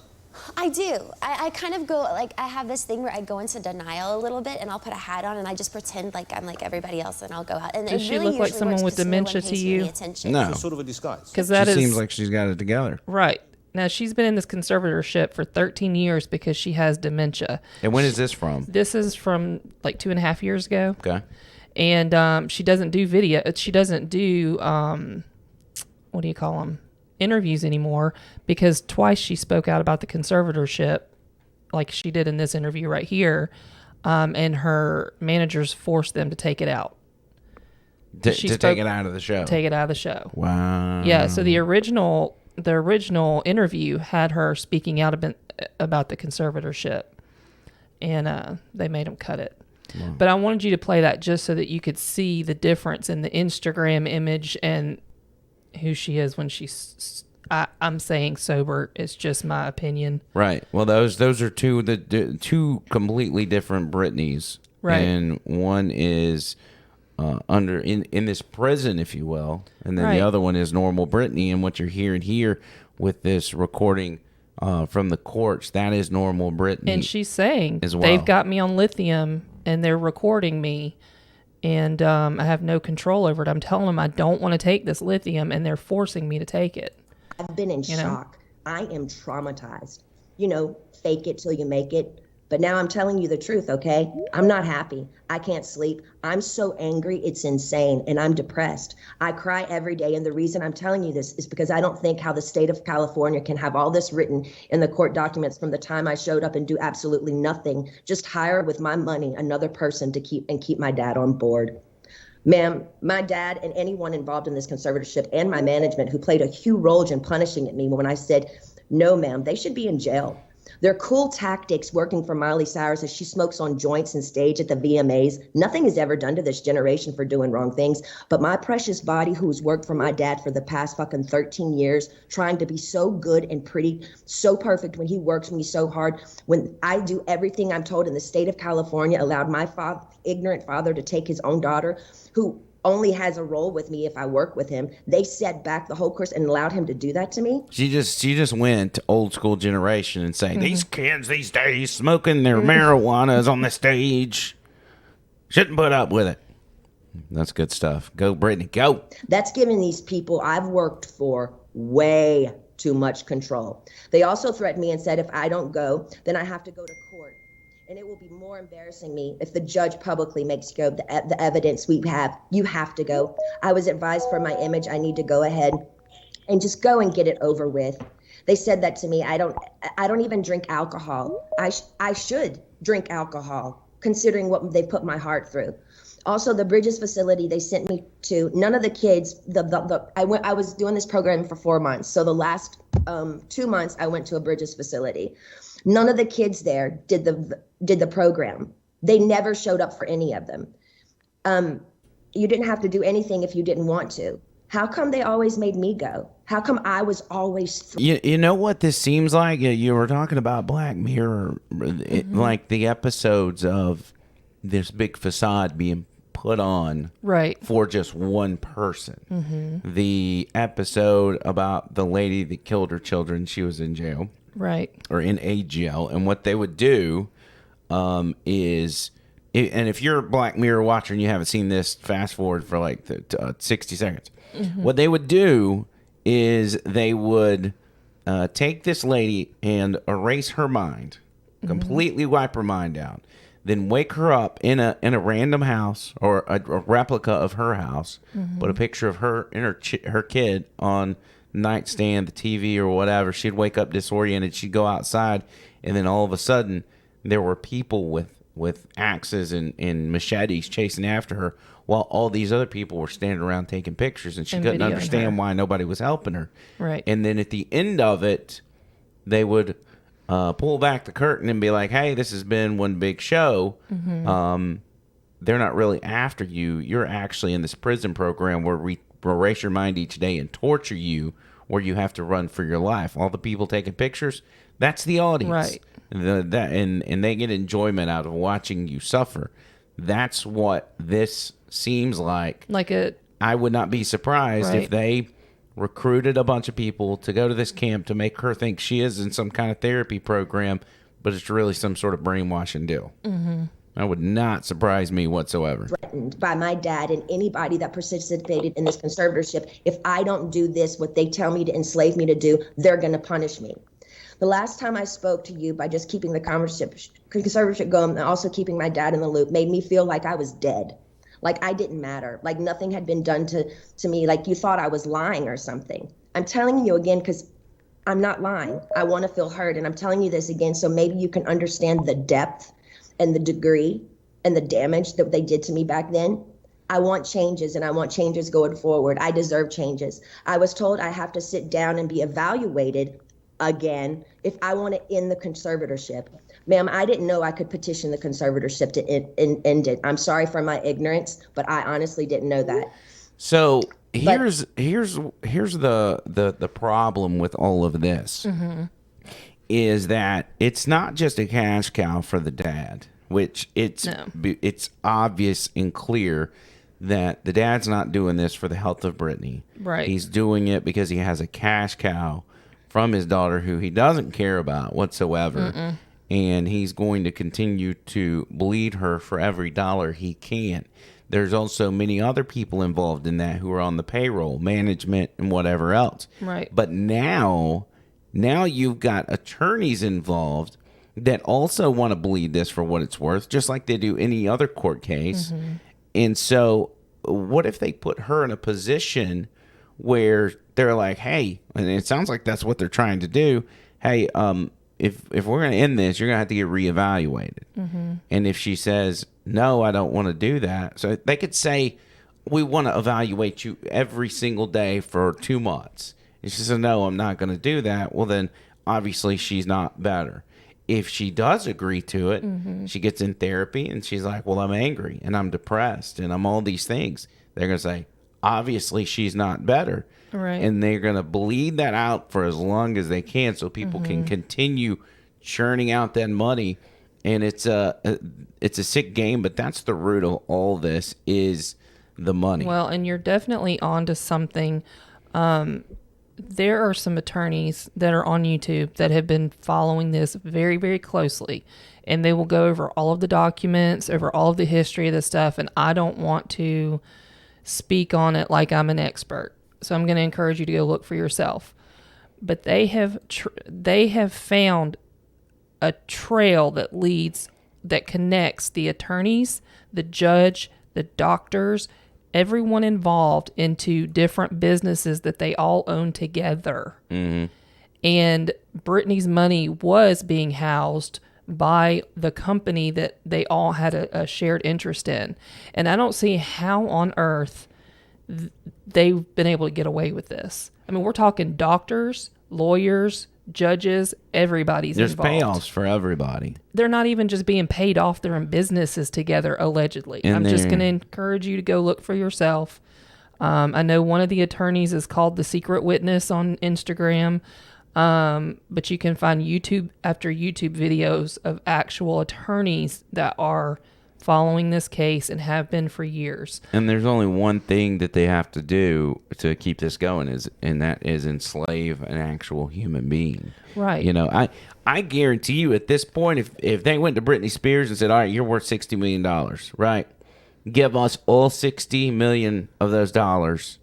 I do. I kind of go, like, I have this thing where I go into denial a little bit, and I'll put a hat on, and I just pretend like I'm like everybody else, and I'll go out. And Does it she really look like usually someone works with 'cause no one dementia pays to me you? any attention. No. sort of a disguise? Because She that is seems like she's got it together. right. Now she's been in this conservatorship for 13 years because she has dementia. And when is this from? This is from like 2.5 years ago. Okay. And she doesn't do video. She doesn't do what do you call them? Interviews anymore because twice she spoke out about the conservatorship, like she did in this interview right here, and her managers forced them to take it out. To She take spoke- it out of the show. Take it out of the show. Wow. Yeah. So the original interview had her speaking out about the conservatorship, and they made them cut it. Wow. But I wanted you to play that just so that you could see the difference in the Instagram image and who she is when she's. I'm saying sober. It's just my opinion. Right. Well, those are two completely different Britneys. Right. And one is in this prison, if you will, and then Right. the other one is normal Britney. And what you're hearing here with this recording from the courts, that is normal Britney. And she's saying as well. they've got me on lithium and they're recording me, and I have no control over it. I'm telling them I don't want to take this lithium, and they're forcing me to take it. I've been in shock. I am traumatized. Fake it till you make it. But now I'm telling you the truth, okay? I'm not happy. I can't sleep. I'm so angry, it's insane, and I'm depressed. I cry every day, and the reason I'm telling you this is because I don't think how the state of California can have all this written in the court documents from the time I showed up and do absolutely nothing, just hire with my money another person to keep my dad on board. Ma'am, my dad and anyone involved in this conservatorship and my management who played a huge role in punishing me when I said, no, ma'am, they should be in jail. They're cool tactics working for Miley Cyrus as she smokes on joints and stage at the VMAs. Nothing is ever done to this generation for doing wrong things. But my precious body, who's worked for my dad for the past fucking 13 years, trying to be so good and pretty, so perfect when he works me so hard, when I do everything I'm told in the state of California, allowed my ignorant father to take his own daughter, who only has a role with me if I work with him. They set back the whole course and allowed him to do that to me. She just went to old school generation and say, these kids these days smoking their marijuanas on the stage. Shouldn't put up with it. That's good stuff. Go, Britney, go. That's giving these people I've worked for way too much control. They also threatened me and said if I don't go, then I have to go to court. And it will be more embarrassing me if the judge publicly makes you go. The evidence we have, you have to go. I was advised for my image, I need to go ahead and just go and get it over with. They said that to me. I don't even drink alcohol. I should drink alcohol, considering what they put my heart through. Also, the Bridges facility they sent me to, none of the kids, I was doing this program for 4 months. So the last 2 months I went to a Bridges facility. None of the kids there did the program. They never showed up for any of them. You didn't have to do anything if you didn't want to. How come they always made me go? How come I was always... You know what this seems like? You were talking about Black Mirror, like the episodes of this big facade being put on for just one person. The episode about the lady that killed her children, she was in jail. Right. Or in a jail. And what they would do is, and if you're a Black Mirror watcher and you haven't seen this, fast forward for like 60 seconds. What they would do is they would take this lady and erase her mind, completely wipe her mind out, then wake her up in a random house or a replica of her house, put a picture of her and her kid on nightstand, the TV or whatever. She'd wake up disoriented. She'd go outside, and then all of a sudden there were people with axes and machetes chasing after her, while all these other people were standing around taking pictures, and she couldn't understand why nobody was helping her. Right. And then at the end of it, they would pull back the curtain and be like, hey, this has been one big show. They're not really after you. You're actually in this prison program where we erase your mind each day and torture you, where you have to run for your life. All the people taking pictures, that's the audience. Right. And they get enjoyment out of watching you suffer. That's what this seems like. I would not be surprised if they recruited a bunch of people to go to this camp to make her think she is in some kind of therapy program, but it's really some sort of brainwashing deal. That would not surprise me whatsoever. Threatened by my dad and anybody that participated in this conservatorship. If I don't do this, what they tell me to enslave me to do, they're going to punish me. The last time I spoke to you, by just keeping the conservatorship going and also keeping my dad in the loop, made me feel like I was dead. Like I didn't matter. Like nothing had been done to me. Like you thought I was lying or something. I'm telling you again because I'm not lying. I want to feel heard. And I'm telling you this again so maybe you can understand the depth and the degree and the damage that they did to me back then. I want changes, and I want changes going forward. I deserve changes. I was told I have to sit down and be evaluated again if I want to end the conservatorship. Ma'am, I didn't know I could petition the conservatorship to end it. I'm sorry for my ignorance, but I honestly didn't know that. So here's the problem with all of this. Is that it's not just a cash cow for the dad, which it's obvious and clear that the dad's not doing this for the health of Britney. Right. He's doing it because he has a cash cow from his daughter who he doesn't care about whatsoever. And he's going to continue to bleed her for every dollar he can. There's also many other people involved in that who are on the payroll, management, and whatever else. Right. But now you've got attorneys involved that also want to bleed this for what it's worth, just like they do any other court case. And so what if they put her in a position where they're like, hey, and it sounds like that's what they're trying to do. Hey, if we're going to end this, you're going to have to get reevaluated. And if she says, no, I don't want to do that. So they could say, we want to evaluate you every single day for 2 months. And she says, no, I'm not going to do that. Well, then obviously she's not better. if she does agree to it, she gets in therapy and she's like, well, I'm angry and I'm depressed and I'm all these things. They're going to say, obviously she's not better. Right. And they're going to bleed that out for as long as they can so people can continue churning out that money. And it's a sick game, but that's the root of all this is the money. Well, and you're definitely onto something. There are some attorneys that are on YouTube that have been following this very, very closely, and they will go over all of the documents, over all of the history of the stuff, and I don't want to speak on it like I'm an expert. So I'm going to encourage you to go look for yourself. But they have found a trail that connects the attorneys, the judge, the doctors, everyone involved into different businesses that they all own together. And Britney's money was being housed by the company that they all had a shared interest in. And I don't see how on earth they've been able to get away with this. I mean, we're talking doctors, lawyers, judges, everybody's There's involved. payoffs for everybody. They're not even just being paid off. They're in businesses together, allegedly. And I'm just they're- going to encourage you to go look for yourself. I know one of the attorneys is called The Secret Witness on Instagram. But you can find YouTube after YouTube videos of actual attorneys that are following this case and have been for years. And there's only one thing that they have to do to keep this going and that is enslave an actual human being. Right. You know, I guarantee you at this point, if they went to Britney Spears and said, all right, you're worth $60 million, right? Give us all 60 million of those dollars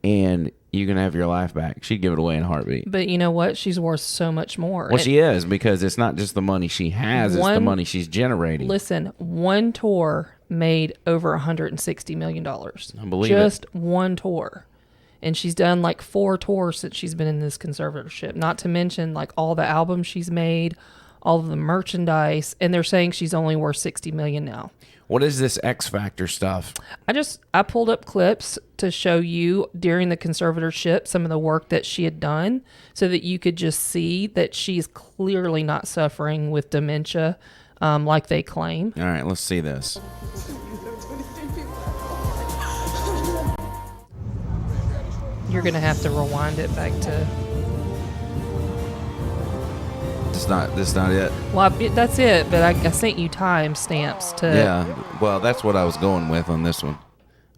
and you can have your life back. She'd give it away in a heartbeat. But you know what? She's worth so much more. Well, she is, because it's not just the money she has, it's the money she's generating. Listen, one tour made over $160 million. I believe Just one tour. And she's done like 4 tours since she's been in this conservatorship. Not to mention like all the albums she's made, all of the merchandise. And they're saying she's only worth $60 million now. What is this X Factor stuff? I pulled up clips to show you during the conservatorship some of the work that she had done so that you could just see that she's clearly not suffering with dementia like they claim. All right, let's see this. You're going to have to rewind it back to... This is not it. Well, that's it, but I sent you time stamps to... Yeah, well, that's what I was going with on this one.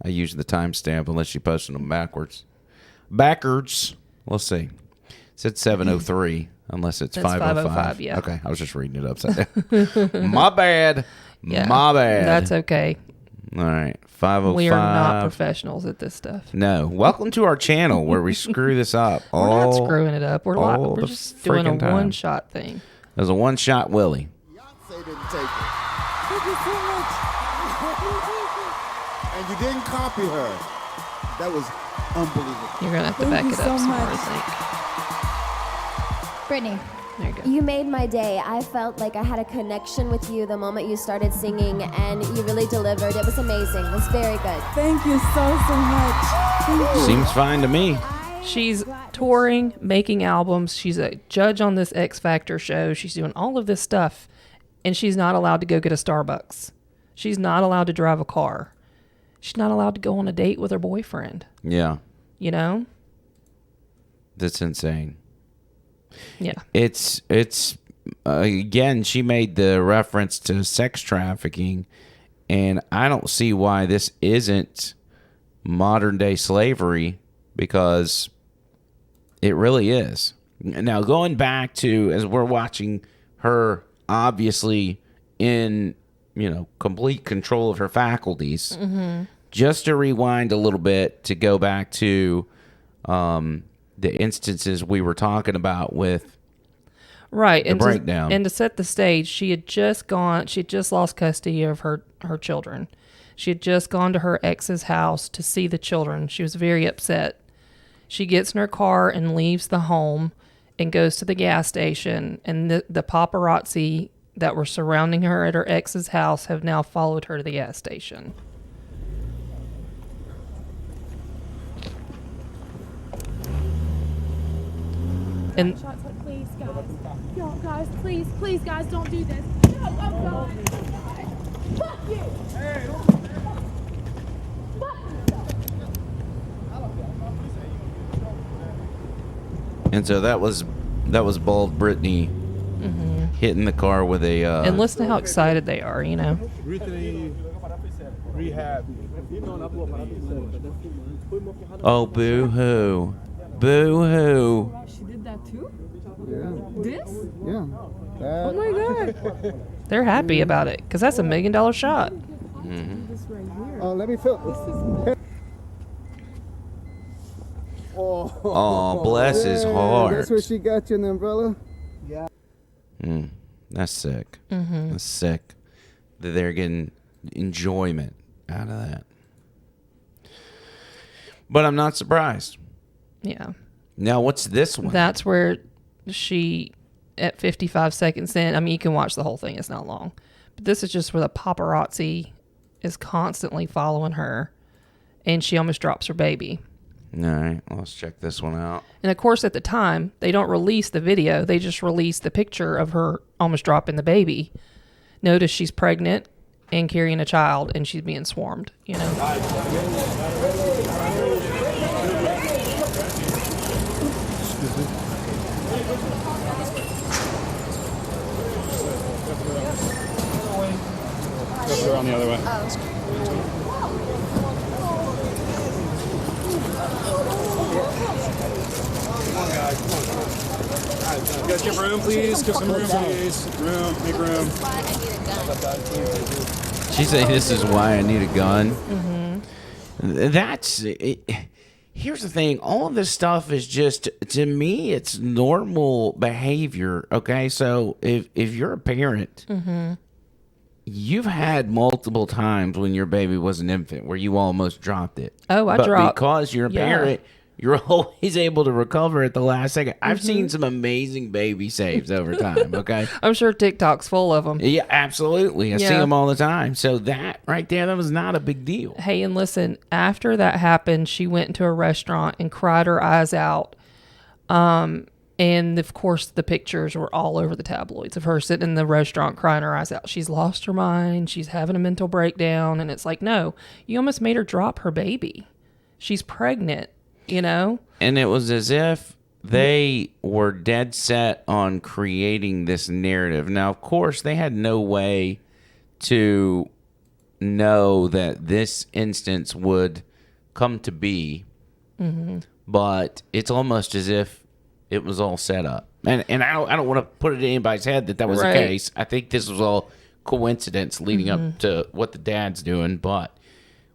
I used the timestamp unless you posted them backwards. Backwards. Let's see. It said 7:03, unless it's That's 5:05. yeah. Okay, I was just reading it upside down. My bad. Yeah, My bad. That's okay. All right, 5:05. We are not professionals at this stuff. No. Welcome to our channel where we screw this up. We're not screwing it up. We're all the just doing a freaking time. one-shot thing. There's a one-shot Willie. Beyonce didn't take it. Thank you so much. And you didn't copy her. That was unbelievable. You're going to have to back it up some more, I think. Brittany, There you go. You made my day. I felt like I had a connection with you the moment you started singing, and you really delivered. It was amazing. It was very good. Thank you so much. Thank you. Seems fine to me. She's touring, making albums. She's a judge on this X Factor show. She's doing all of this stuff, and she's not allowed to go get a Starbucks. She's not allowed to drive a car. She's not allowed to go on a date with her boyfriend. Yeah, You know? that's insane. Yeah. It's again, she made the reference to sex trafficking, and I don't see why this isn't modern day slavery, because it really is. Now, going back to, as we're watching her obviously in, complete control of her faculties, just to rewind a little bit to go back to the instances we were talking about with Right. the breakdown. And to set the stage, she had just lost custody of her children. She had just gone to her ex's house to see the children. She was very upset. She gets in her car and leaves the home and goes to the gas station. And the paparazzi that were surrounding her at her ex's house have now followed her to the gas station. And guys. Yo, guys, please, guys, don't do this. No, oh, God. Fuck you. Hey, don't do that. Fuck yourself. And so that was bald Britney hitting the car with a. And listen to how excited they are, you know. Rehab. Oh, boo hoo, boo hoo. She did that too? Yeah. This? Yeah. Oh my God. They're happy about it because that's $1 million shot. This right here. Oh, let me feel. Oh, bless his heart. That's where she got you, an umbrella? Yeah. That's sick. That's sick. That they're getting enjoyment out of that. But I'm not surprised. Yeah. Now, what's this one? That's where she, at 55 seconds in, I mean, you can watch the whole thing. It's not long. But this is just where the paparazzi is constantly following her, and she almost drops her baby. All right, let's check this one out. And, of course, at the time, they don't release the video. They just release the picture of her almost dropping the baby. Notice she's pregnant and carrying a child, and she's being swarmed, you know. Go around the other way. Come on, guys. Come on. All right, you guys give room, please. Give some room, please. Room. Make room. She's saying this is why I need a gun. That's it. Here's the thing. All of this stuff is just, to me, it's normal behavior. Okay, so if you're a parent, you've had multiple times when your baby was an infant where you almost dropped it. Oh, I but dropped. Because you're a parent, you're always able to recover at the last second. I've Mm-hmm. seen some amazing baby saves over time, okay? I'm sure TikTok's full of them. Yeah, absolutely. I see Yeah. them all the time. So that right there, that was not a big deal. Hey, and listen, after that happened, she went into a restaurant and cried her eyes out. And of course, the pictures were all over the tabloids of her sitting in the restaurant crying her eyes out. She's lost her mind. She's having a mental breakdown. And it's like, no, you almost made her drop her baby. She's pregnant, you know? And it was as if they were dead set on creating this narrative. Now, of course, they had no way to know that this instance would come to be. But it's almost as if it was all set up. And I don't want to put it in anybody's head that was Right. the case. I think this was all coincidence leading up to what the dad's doing. But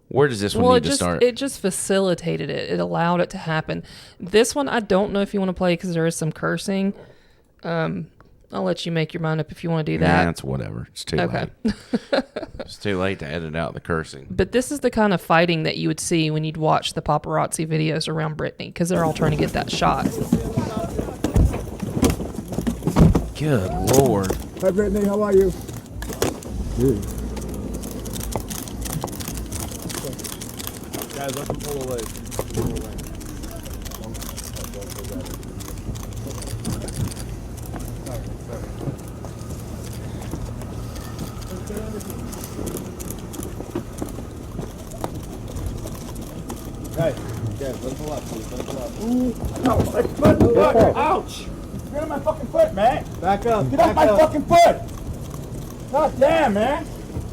where does this one need to start? It just facilitated it. It allowed it to happen. This one, I don't know if you want to play because there is some cursing. I'll let you make your mind up if you want to do that. That's whatever. It's too Okay. late. It's too late to edit out the cursing. But this is the kind of fighting that you would see when you'd watch the paparazzi videos around Britney because they're all trying to get that shot. Good Lord. Hi, Brittany. How are you? Good. Guys, let them pull away. Pull away. Hey, guys, let them pull up, please. Let them pull up. Ouch! My foot! Ouch! Get on my fucking foot, man! Back up. Get off my fucking foot! God damn, man!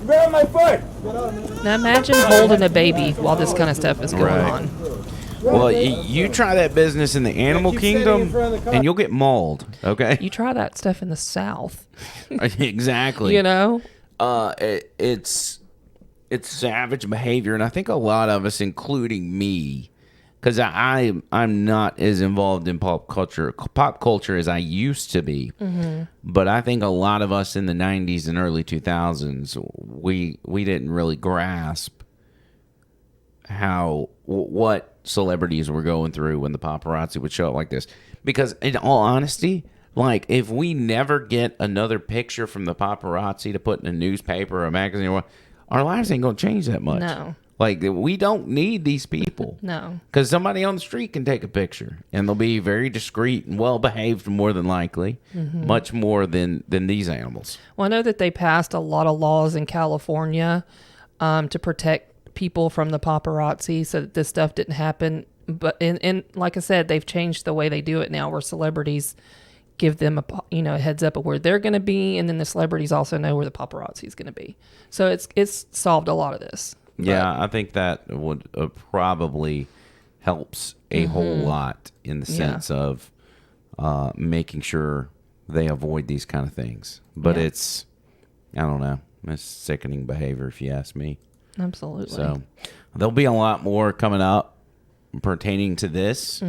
Get on my foot! Now imagine holding a baby while this kind of stuff is going Right. on. Well, you try that business in the animal keep standing in kingdom, front of the car. and you'll get mauled. Okay. You try that stuff in the South, Exactly. you know? It's savage behavior, and I think a lot of us, including me, because I'm not as involved in pop culture as I used to be. But I think a lot of us in the 90s and early 2000s, we didn't really grasp what celebrities were going through when the paparazzi would show up like this. Because in all honesty, like, if we never get another picture from the paparazzi to put in a newspaper or a magazine, or what, our lives ain't gonna change that much. No. Like, we don't need these people. No. Because somebody on the street can take a picture, and they'll be very discreet and well-behaved, more than likely, much more than these animals. Well, I know that they passed a lot of laws in California to protect people from the paparazzi so that this stuff didn't happen. But in like I said, they've changed the way they do it now, where celebrities give them a heads up of where they're going to be, and then the celebrities also know where the paparazzi is going to be. So it's solved a lot of this. Yeah, I think that would probably helps a whole lot in the sense of making sure they avoid these kind of things. But it's, I don't know, it's sickening behavior if you ask me. Absolutely. So there'll be a lot more coming up pertaining to this.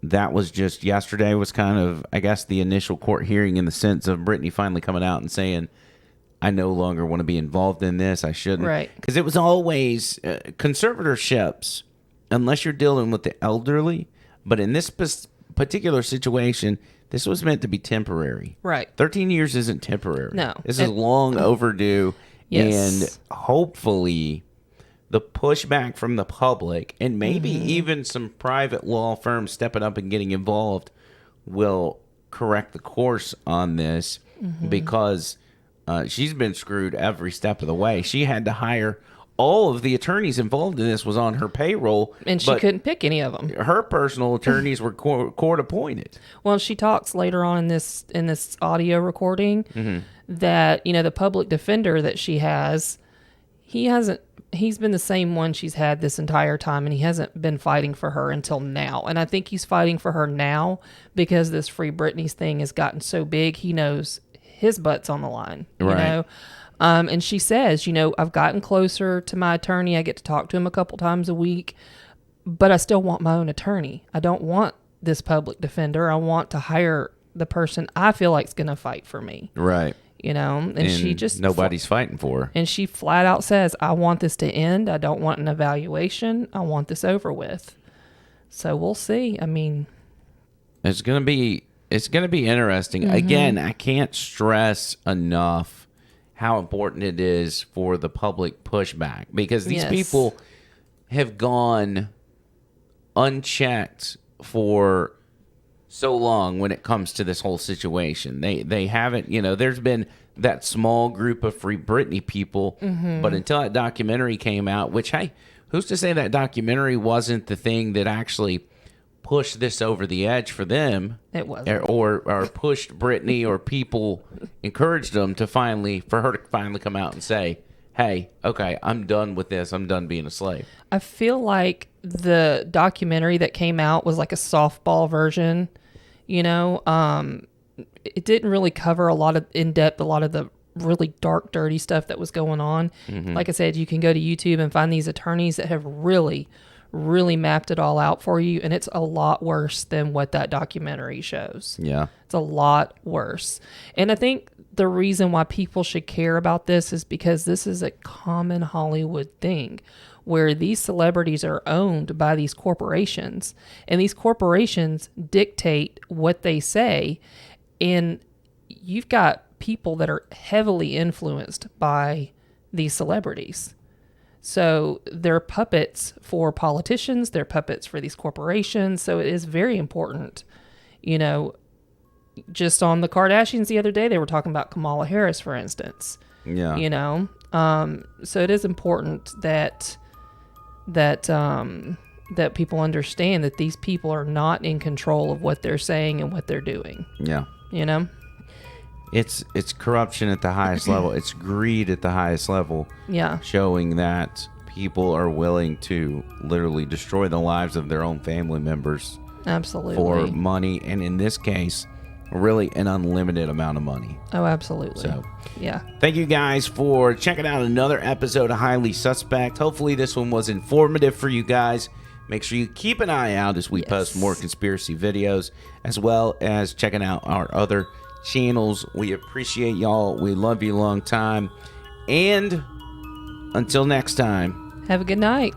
That was just yesterday was kind of, I guess, the initial court hearing in the sense of Britney finally coming out and saying, I no longer want to be involved in this. I shouldn't. Right. Because it was always conservatorships, unless you're dealing with the elderly. But in this particular situation, this was meant to be temporary. Right. 13 years isn't temporary. No. This is long overdue. Yes. And hopefully the pushback from the public and maybe even some private law firms stepping up and getting involved will correct the course on this because she's been screwed every step of the way. She had to hire all of the attorneys involved in this was on her payroll. And she couldn't pick any of them. Her personal attorneys were court appointed. Well, she talks later on in this audio recording that, the public defender that she has, he's been the same one she's had this entire time, and he hasn't been fighting for her until now. And I think he's fighting for her now because this Free Britney's thing has gotten so big. He knows his butt's on the line, you know? And she says, I've gotten closer to my attorney. I get to talk to him a couple times a week, but I still want my own attorney. I don't want this public defender. I want to hire the person I feel like is going to fight for me. Right. And she just nobody's fighting for her. And she flat out says, I want this to end. I don't want an evaluation. I want this over with. So we'll see. I mean, it's going to be interesting. Again, I can't stress enough how important it is for the public pushback, because these people have gone unchecked for so long when it comes to this whole situation. They haven't, there's been that small group of Free Britney people, but until that documentary came out, which, hey, who's to say that documentary wasn't the thing that actually pushed this over the edge for them? It wasn't. Or pushed Britney, or people encouraged them to for her to finally come out and say, hey, okay, I'm done with this. I'm done being a slave. I feel like the documentary that came out was like a softball version, it didn't really cover a lot of the really dark, dirty stuff that was going on. Like I said, you can go to YouTube and find these attorneys that have really, really mapped it all out for you, and it's a lot worse than what that documentary shows. Yeah. It's a lot worse. And I think the reason why people should care about this is because this is a common Hollywood thing where these celebrities are owned by these corporations, and these corporations dictate what they say. And you've got people that are heavily influenced by these celebrities. So they're puppets for politicians, they're puppets for these corporations. So it is very important. Just on the Kardashians the other day, they were talking about Kamala Harris, for instance. Yeah. So it is important that people understand that these people are not in control of what they're saying and what they're doing. Yeah. It's corruption at the highest level. It's greed at the highest level. Yeah. Showing that people are willing to literally destroy the lives of their own family members. Absolutely. For money, and in this case, really an unlimited amount of money. Oh, absolutely. So, yeah. Thank you guys for checking out another episode of Highly Suspect. Hopefully this one was informative for you guys. Make sure you keep an eye out as we post more conspiracy videos, as well as checking out our other channels. We appreciate y'all. We love you long time. And until next time, have a good night.